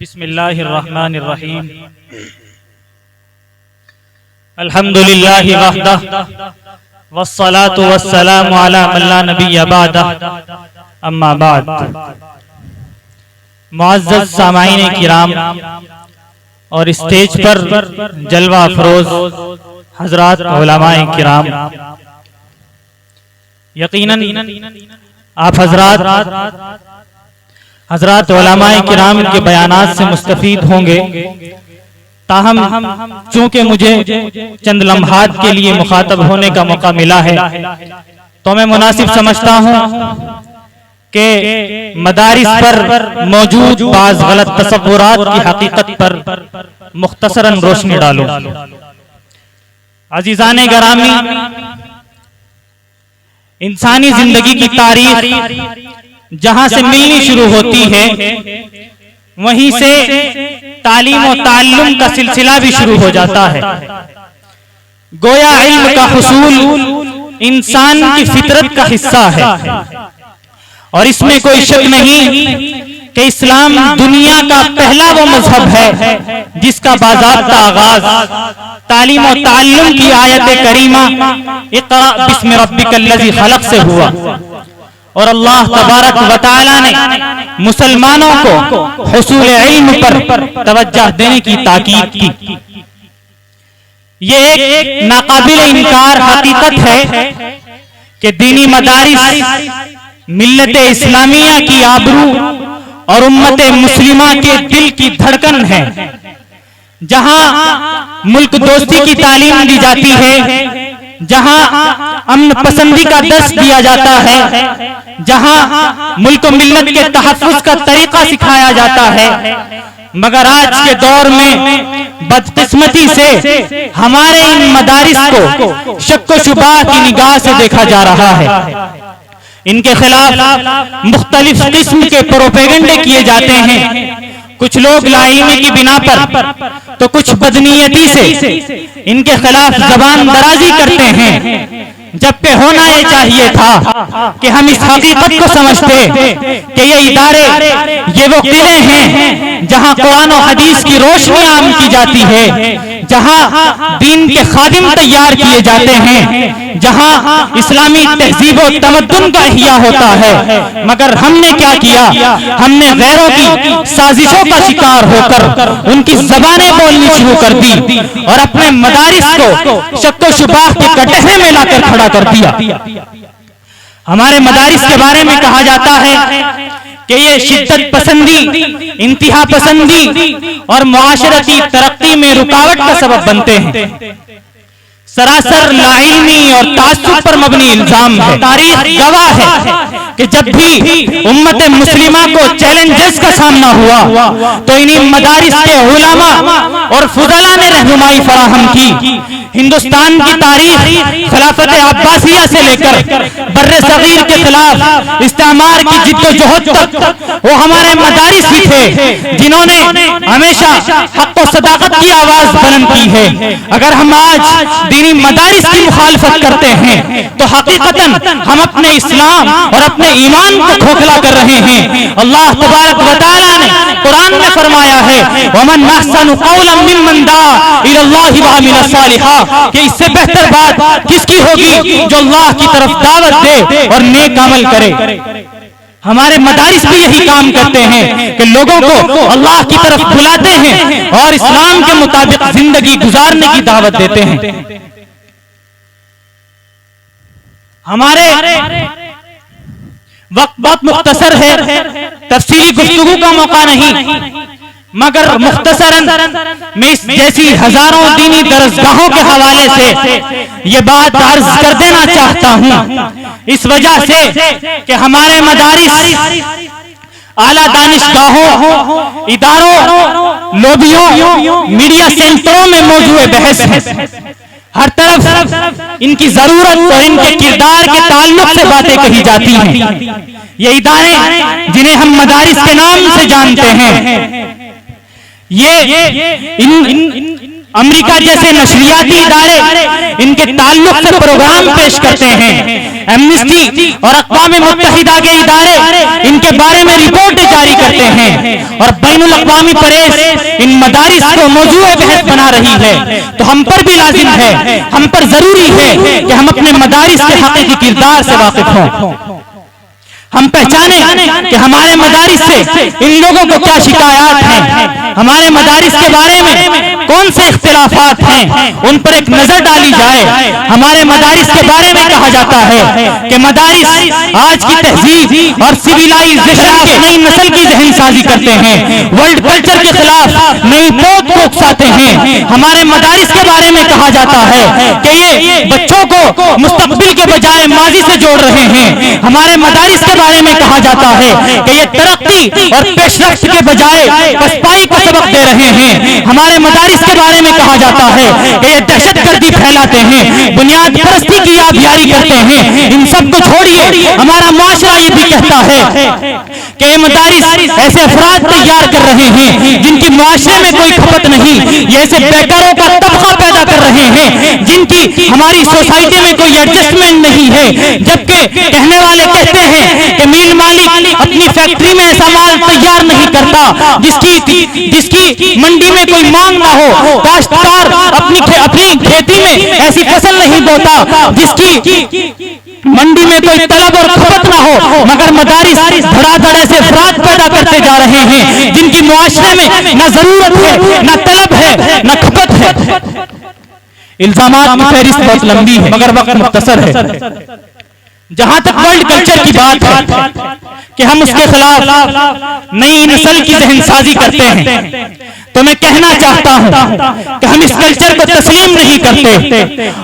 बिस्मिल्लाहिर्रहमानिर्रहीम। अल्हम्दुलिल्लाहि वहदह वस्सलातु वस्सलामु अला मन ला नबिय्य बअदह, अम्मा बाद। मुअज़्ज़ज़ सामाईन किराम और स्टेज पर जलवा अफरोज हजरात उलमाए किराम, यकीनन आप हजरात उलमाए किराम के बयानात से मुस्तफीद होंगे। ताहम चूंकि मुझे चंद लम्हात के लिए मुखातब होने का मौका मिला है, तो मैं मुनासिब समझता हूँ कि मदारिस पर मौजूद बाज़ गलत तसव्वुरात की हकीकत पर मुख्तसरन रोशनी डालूं। अजीज़ाने गरामी, इंसानी जिंदगी की तारीख जहां से मिलनी शुरू होती है, वहीं से तालीम और ताल्लुम का सिलसिला भी शुरू हो जाता है। गोया इल्म का हुसूल इंसान की फितरत का हिस्सा है और इसमें कोई शक नहीं कि इस्लाम दुनिया का पहला वो मजहब है जिसका बाज़ाब्ता आगाज तालीम और ताल्लुम की आयत करीमा इक़रा बिस्मि रब्बिकल्लज़ी खलक़ से हुआ। और अल्लाह तबारक व तआला ने मुसलमानों को हुसूल इल्म पर तवज्जो देने की ताकीद की। ये एक नाकाबिल इनकार हकीकत है कि दीनी मदारिस मिल्लत इस्लामिया की आबरू और उम्मत मुस्लिमा के दिल की धड़कन है। जहां मुल्क दोस्ती की तालीम दी जाती है, जहां अमन पसंदी का दर्स दिया जाता है, जहां मुल्क मिल्लत के तहफ़्फ़ुज़ का तरीका सिखाया जाता है, मगर आज के दौर में बदकिस्मती से हमारे इन मदारिस को शक व शुबा की निगाह से देखा जा रहा है। इनके खिलाफ मुख्तलिफ किस्म के प्रोपेगेंडे किए जाते हैं। कुछ लोग लाइमी की बिना पर तो कुछ बदनीयती से इनके खिलाफ जबान दराजी करते हैं, जबकि होना ये चाहिए था कि हम इस हकीकत को समझते कि ये इदारे, ये वो किले हैं जहां कुरान और हदीस की रोशनी आम की जाती है, जहां दीन के खादिम तैयार किए जाते हैं, जहां इस्लामी तहजीब और तमद्दुन का इह्या होता है। मगर हमने क्या किया? हमने गैरों की साजिशों का शिकार होकर उनकी जबानें बोलनी शुरू कर दी और अपने मदारिस को शक व शुबा के कटहरे में लाकर खड़ा कर दिया। हमारे मदारिस के बारे में कहा जाता है कि ये शिद्दत पसंदी, इंतहा पसंदी और मुआशरती तरक्की में रुकावट का सबब बनते हैं। सरासर लाइल्मी और तासुब पर मबनी इल्जाम है। तारीख गवाह है कि जब भी उम्मत मुस्लिमा को चैलेंजेस का सामना हुआ तो इन्हीं मदारिस के उलमा और फुज़ला ने रहनुमाई फराहम की। हिंदुस्तान की तारीख खिलाफत अब्बासिया से लेकर बर्रे सगीर के खिलाफ इस्तेमार की जिद्दोजहद तक वो हमारे मदारिस ही थे जिन्होंने हमेशा हक़ व सदाकत की आवाज बुलंद की है। अगर हम आज दीनी मदारिस की मुखालफत करते हैं तो हकीकतन हम अपने इस्लाम और अपने ईमान को खोखला कर रहे हैं। अल्लाह तबारक व तआला ने कुरान में फरमाया है, वमन अहसनु कौलन मिम्मन दआ इलल्लाहि व अमिल सालिहा, कि इससे बेहतर बात किसकी होगी जो अल्लाह की तरफ दावत दे और नेक अमल करे। हमारे मदारिस भी यही काम करते हैं कि लोगों को अल्लाह की तरफ बुलाते हैं और इस्लाम के मुताबिक जिंदगी गुजारने की दावत देते हैं। हमारे वक्त बहुत मुख्तसर है, तफसीली गुफ्तगू का मौका नहीं, मगर मुख्तसरन मैं इस जैसी हजारों दीनी दरसगाहों के हवाले से ये बात अर्ज कर देना चाहता हूँ, इस वजह से कि हमारे मदारिस आला दानिशगाहों, इदारों, लोबियों, मीडिया सेंटरों में मौजूद बहस है। हर तरफ इनकी जरूरत और इनके किरदार के ताल्लुक से बातें कही जाती हैं। ये इदारे जिन्हें हम मदारिस के नाम से जानते हैं, ये अमेरिका जैसे नशरियाती इदारे इनके ताल्लुक से प्रोग्राम पेश करते हैं। एमनेस्टी और अक़वाम मुत्तहिदा के इदारे इनके बारे में रिपोर्टें जारी करते हैं और बैनुल अक़वामी प्रेस इन मदारिस को मौजूए बहस बना रही है। तो हम पर भी लाजिम है, हम पर जरूरी है कि हम अपने मदारिस के हकीकी किरदार से वाकिफ हों। हम पहचाने कि हमारे मदारिस से इन लोगों को क्या शिकायत हैं, हमारे मदारिस के बारे में कौन से इख्तिलाफात हैं, उन पर एक नजर डाली जाए। हमारे मदारिस के बारे में कहा जाता है कि मदारिस आज की तहजीब और सिविलाइजेशन के नई नस्ल की जहनसाजी करते हैं, वर्ल्ड कल्चर के खिलाफ नई पौध को उकसाते हैं। हमारे मदारिस के बारे में कहा जाता है कि ये बच्चों को मुस्तकबिल के बजाय माजी से जोड़ रहे हैं। हमारे मदारिस के बारे में कहा जाता है कि ये तरक्की और पेशरफ्त के बजाय पसपाई का सबक दे रहे हैं। हमारे मदारिस के बारे में कहा जाता है कि ये दहशतगर्दी फैलाते हैं, बुनियाद परस्ती की आबियारी करते हैं। इन सब को छोड़िए, हमारा माशरा ये भी कहता है कि मदारिस ऐसे अफराद तैयार कर रहे हैं जिनकी माशरे में कोई खपत नहीं, ये ऐसे बेकारों का तबका पैदा कर रहे हैं जिनकी हमारी सोसाइटी में कोई एडजस्टमेंट नहीं है। जबकि कहने वाले कहते हैं कि मिल मालिक अपनी फैक्ट्री में ऐसा माल तैयार नहीं करता जिसकी मंडी में कोई मांग ना हो, काश्तकार अपनी खेती में ऐसी फसल नहीं बोता जिसकी मंडी में कोई तलब और खपत ना हो। मगर मदारिस धड़ाधड़ ऐसे अफराद पैदा करते जा रहे हैं जिनकी मुआशरे में ना जरूरत है, ना तलब है, ना खपत है। इल्जामात की फहरिस्त बहुत लंबी है मगर वक्त मुख्तसर है। जहां तक वर्ल्ड कल्चर की बात है कि हम उसके खिलाफ नई नस्ल की जहनसाजी करते हैं, तो मैं कहना चाहता हूं कि हम इस कल्चर को तस्लीम नहीं करते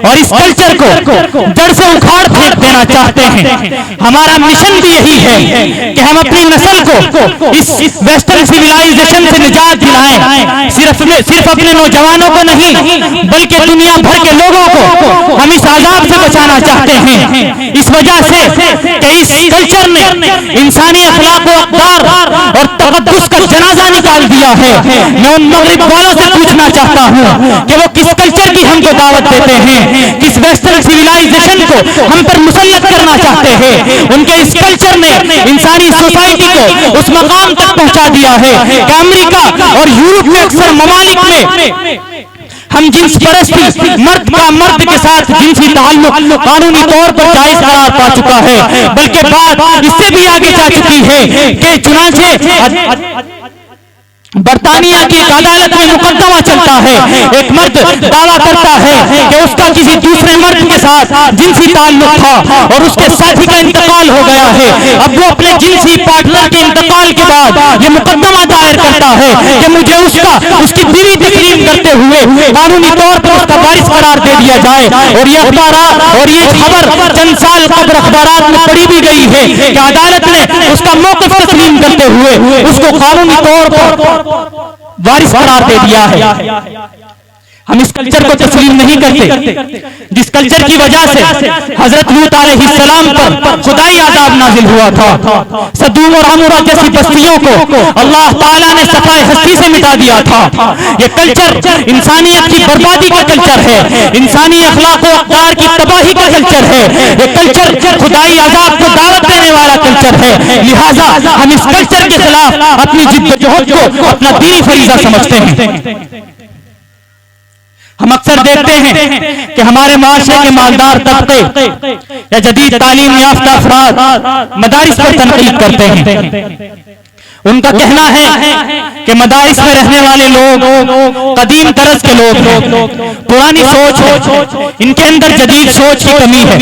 और इस कल्चर को जड़ से उखाड़ फेंक देना चाहते हैं। हमारा मिशन भी यही है कि हम अपनी नस्ल को इस वेस्टर्न सिविलाइजेशन से निजात दिलाएं। सिर्फ अपने नौजवानों को नहीं बल्कि दुनिया भर के लोगों को हम इस आजाब से बचाना चाहते हैं। इस वजह से कि इस कल्चर ने इंसानी अखलाक व अक़दार और तक़द्दुस का जनाजा निकाल दिया है। मैं उन मगरिब वालों से पूछना चाहता हूं कि वो किस कल्चर की हमको दावत देते हैं, किस वेस्टर्न सिविलाइजेशन को हम पर मुसल्लत करना चाहते हैं। उनके इस कल्चर ने इंसानी सोसाइटी को उस मकाम तक पहुंचा दिया है कि अमेरिका और यूरोप के अक्सर ममालिक में हम जिन्स परस्ती मर्द का मर्द के साथ जिनसी ताल्लुक कानूनी तौर पर जायज करार पा चुका है, बल्कि बात इससे भी आगे जा चुकी है कि चुनांचे बर्तानिया की एक अदालत में मुकदमा चलता है। एक मर्द दावा करता है कि उसका किसी दूसरे मर्द के साथ जिनसी ताल्लुक था और उसके साथी का इंतकाल हो गया है। अब वो अपने जिनसी पार्टनर के इंतकाल के बाद ये मुकदमा दायर करता है कि मुझे उसकी बीवी तकरीम करते हुए कानूनी तौर पर उसका वारिस करार दे दिया जाए। और ये अखबार और ये खबर चंद साल कब्ल अखबारात में पढ़ी भी गई है कि अदालत ने उसका मौक़िफ़ तस्लीम करते हुए उसको कानूनी तौर पर वारिस करार दे दिया है। हम इस कल्चर को तस्लीम नहीं करते जिस कल्चर की वजह से हजरत लूत अलैहिस्सलाम पर खुदाई आज़ाब नाजिल हुआ था। सदूम और अमूरा जैसी बस्तियों को अल्लाह ताला ने सफाए हस्ती से मिटा दिया था। ये कल्चर इंसानियत की बर्बादी का कल्चर है, इंसानी अखलाक व अक़दार की तबाही का कल्चर है। ये कल्चर खुदाई आज़ाब को दावत देने वाला कल्चर है। लिहाजा हम इस कल्चर के खिलाफ अपनी जिद्दोजहद को अपना दीनी फरीज़ा समझते हैं। हम अक्सर देखते हैं कि हमारे माशरे के मालदार तबके या जदीद तालीम याफ्ता अफराद मदारिस पर तनकीद करते हैं। उनका कहना है कि मदारिस में रहने वाले लोग कदीम तरज के लोग हैं, पुरानी सोच है, इनके अंदर जदीद सोच की कमी है।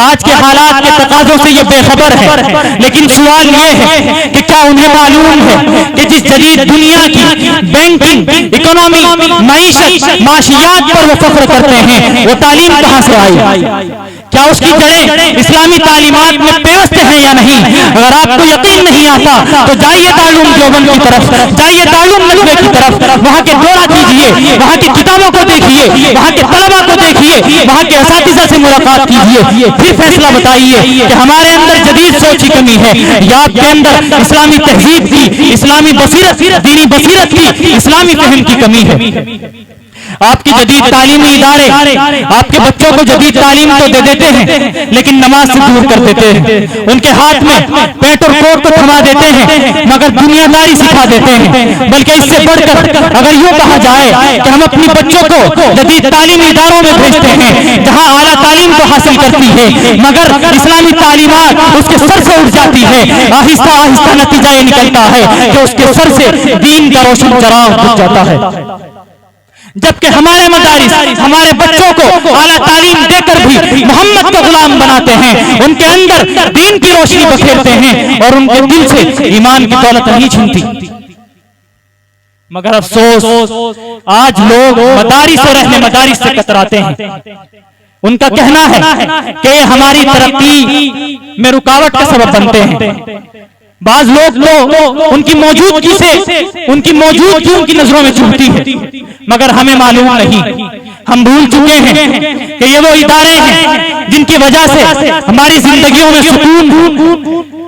आज के हालात के तकाज़ों से ये बेखबर है। लेकिन सवाल ये है कि क्या उन्हें मालूम है कि जिस जदीद दुनिया की बैंकिंग, इकोनॉमी, मईशत, माशियात पर वो फख्र करते हैं, वो तालीम कहाँ से आई? क्या उसकी जड़ें इस्लामी तालीमात में पेवस्त हैं या नहीं? अगर आपको यकीन नहीं आता तो जाइए दारुल देवबंद की तरफ, जाइए दारुल नजवे की तरफ, वहाँ के दौरा कीजिए, वहाँ की किताबों को देखिए, वहाँ के तलबा को देखिए, वहाँ के असातिज़ा से मुलाकात कीजिए, फिर फैसला बताइए कि हमारे अंदर जदीद सोच की कमी है या आपके अंदर इस्लामी तहजीब की, इस्लामी बसीरत, दीनी बसीरत की, इस्लामी फहम की कमी है। आपकी जदीद तालीमी इदारे आपके बच्चों को जदीद तालीम तो दे देते हैं, लेकिन नमाज से दूर कर देते हैं। उनके हाथ में पेट और कोट को थमा देते हैं, मगर दुनियादारी सिखा देते हैं। बल्कि इससे बढ़कर अगर यूं कहा जाए कि हम अपने बच्चों को जदीद तालीमी इदारों में भेजते हैं जहां आला तालीम को हासिल करती है, मगर इस्लामी तालीमात उसके सर से उठ जाती है, आहिस्ता आहिस्ता नतीजा ये निकलता है कि उसके सर से दीन का रोशन चराग बुझ जाता है। जबकि हमारे मदारिस हमारे बच्चों को आला तालीम देकर भी मोहम्मद का गुलाम बनाते हैं, उनके अंदर दीन की रोशनी बखेरते हैं और उनके दिल से ईमान की दौलत नहीं छिनती। मगर अफसोस आज लोग मदारिस और अहले मदारिस से कतराते हैं। उनका कहना है कि हमारी तरक्की में रुकावट का सबब बनते हैं। बाज लोग तो उनकी मौजूदगी उनकी नजरों में चुभती है, मगर हमें मालूम नहीं, हम भूल चुके हैं कि ये वो इदारे हैं जिनकी वजह से हमारी जिंदगियों में सुकून।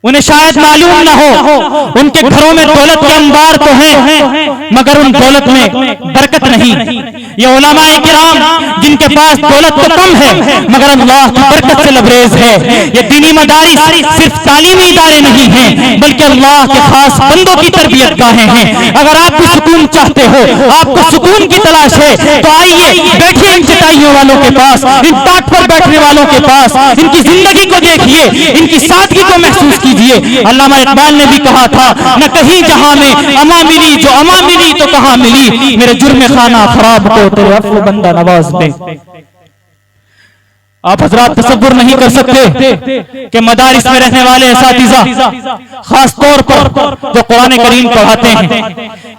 उन्हें शायद मालूम ना हो उनके घरों में दौलत के अंबार तो हैं, मगर उन दौलत में बरकत नहीं। ये उलमाए किराम जिनके पास दौलत तो कम है मगर अल्लाह की बरकत से लबरेज है। ये दीनी मदारिस सिर्फ तालीमी इदारे नहीं हैं, बल्कि अल्लाह के खास बंदों की तरबियत गाहें हैं। अगर आप भी सुकून चाहते हो, आपको सुकून की तलाश है, तो आइए बैठिए इन चटाइयों वालों के पास, इन टाट पर बैठने वालों के पास, इनकी जिंदगी को देखिए, इनकी सादगी को महसूस कीजिए। अल्लामा इकबाल ने भी कहा था, न कहीं जहां में अमा मिली, जो अमा मिली तो कहां मिली, मेरे जुर्म खाना खराब को तेरे अफ़्व बंदा नवाज दे। आप हजरात तसव्वुर नहीं कर सकते कि मदारिस में रहने वाले असातिज़ा खास तौर पर जो कुरान करीम पढ़ाते हैं,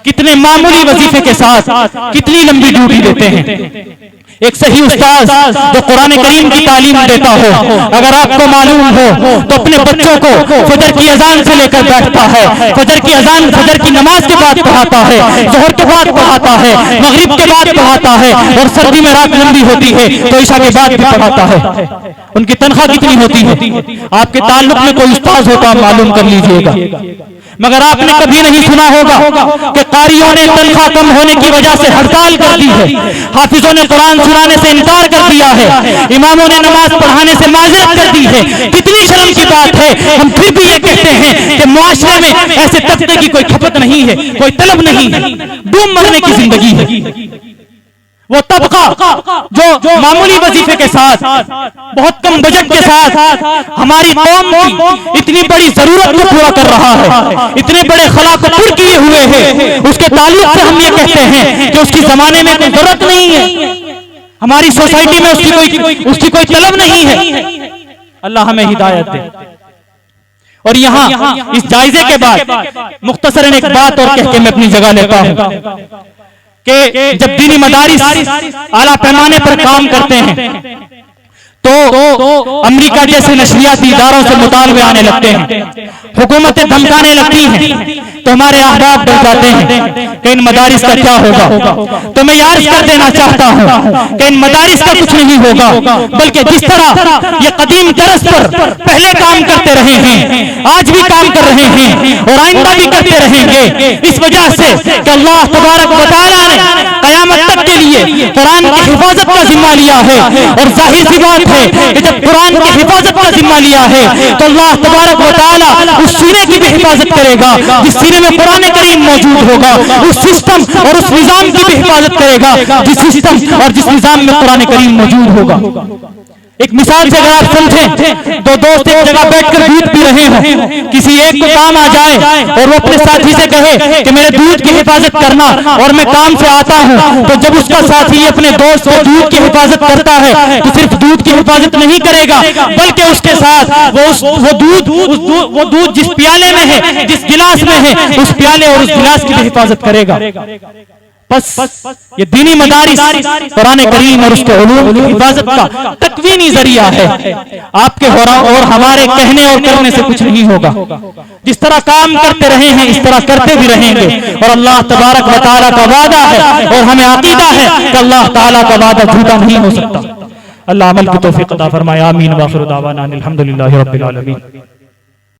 कितने मामूली वजीफे के साथ कितनी लंबी ड्यूटी देते हैं। एक सही उस्ताद जो कुरान करीम की तालीम देता हो, अगर आपको मालूम हो तो अपने बच्चों को फजर की अजान से लेकर बैठता है, फजर की अजान फजर की नमाज के बाद पढ़ाता है, जोहर के बाद पढ़ाता है, मगरिब के बाद पढ़ाता है, और सर्दी में रात लंबी होती है तो ईशा के बाद भी पढ़ाता है। उनकी तनख्वाह कितनी होती है? आपके ताल्लुक में कोई उस्ताद होता मालूम कर लीजिएगा। मगर आपने कभी नहीं सुना होगा कि कारियों ने तनख्वाह कम होने की वजह से हड़ताल कर दी है, हाफिजों ने कुरान सुनाने से इनकार कर दिया है, इमामों ने नमाज पढ़ाने से माजरत कर दी है। कितनी शर्म की बात है, हम फिर भी ये कहते हैं कि मुआशरे में ऐसे तबके की कोई खपत नहीं है, कोई तलब नहीं है, डूब मरने की जिंदगी है। वो तबका जो मामूली वजीफे के साथ बहुत कम बजट के साथ हमारी कौम की इतनी बड़ी जरूरत को पूरा कर रहा है, इतने बड़े खला को पूरा किए हुए हैं, उसके ताल्लुक से हम ये कहते हैं कि उसकी जमाने में कोई जरूरत नहीं है, हमारी सोसाइटी में उसकी कोई तलब नहीं है। अल्लाह हमें हिदायत दे। और यहाँ इस जायजे के बाद मुख्तसरन एक बात और कह के मैं अपनी जगह लेता हूँ कि जब दीनी मदारिस आला पैमाने पर काम करते हैं तो अमेरिका जैसे नशरियाती इदारों से मुतालबे आने लगते हैं, हुकूमतें धमकाने लगती हैं, तो हमारे अहबाब डर जाते हैं कि इन मदारिस का क्या होगा। तो मैं याद कर देना चाहता हूँ कि इन मदारिस का कुछ नहीं होगा, बल्कि जिस तरह ये कदीम तरस पर पहले काम करते रहे हैं, आज भी काम कर रहे हैं और आइंदा भी करते रहेंगे, इस वजह से कि अल्लाह तबारक व तआला ने क़यामत तक के लिए कुरान की हिफाजत का जिम्मा लिया है। और जाहिर सी बात है कि जब कुरान की हिफाजत का जिम्मा लिया है तो अल्लाह तबारक व तआला उस सीने की भी हिफाजत करेगा जिस सीने में कुरान करीम मौजूद होगा, उस सिस्टम और उस निजाम की भी हिफाजत करेगा जिस सिस्टम और जिस निजाम में कुरान करीम मौजूद होगा। एक मिसाल से अगर आप समझें, दो दोस्त एक जगह बैठकर दूध पी रहे हों, किसी एक को काम आ जाए और वो अपने साथी से कहे कि मेरे दूध की हिफाजत करना और मैं काम से आता हूं, तो जब उसका साथी अपने दोस्त को दूध की हिफाजत करता है तो सिर्फ दूध की हिफाजत नहीं करेगा, बल्कि उसके साथ वो दूध जिस प्याले में है, जिस गिलास में है, उस प्याले और उस गिलास की भी हिफाजत करेगा। बस ये दीनी मदारिस कुरान करीम और उसके उलूम की हिफाजत का तकवीनी जरिया है। आपके और हमारे कहने और करने से कुछ नहीं होगा। जिस तरह काम करते रहे हैं इस तरह करते भी रहेंगे, और अल्लाह तबारक व तआला का वादा है और हमें अकीदा है कि अल्लाह तआला का वादा झूठा नहीं हो सकता। अल्लाह अमल की तौफीक अता फरमाए। आमीन। व आखिर दावाना अनिल हम्दुलिल्लाहि रब्बिल आलमीन।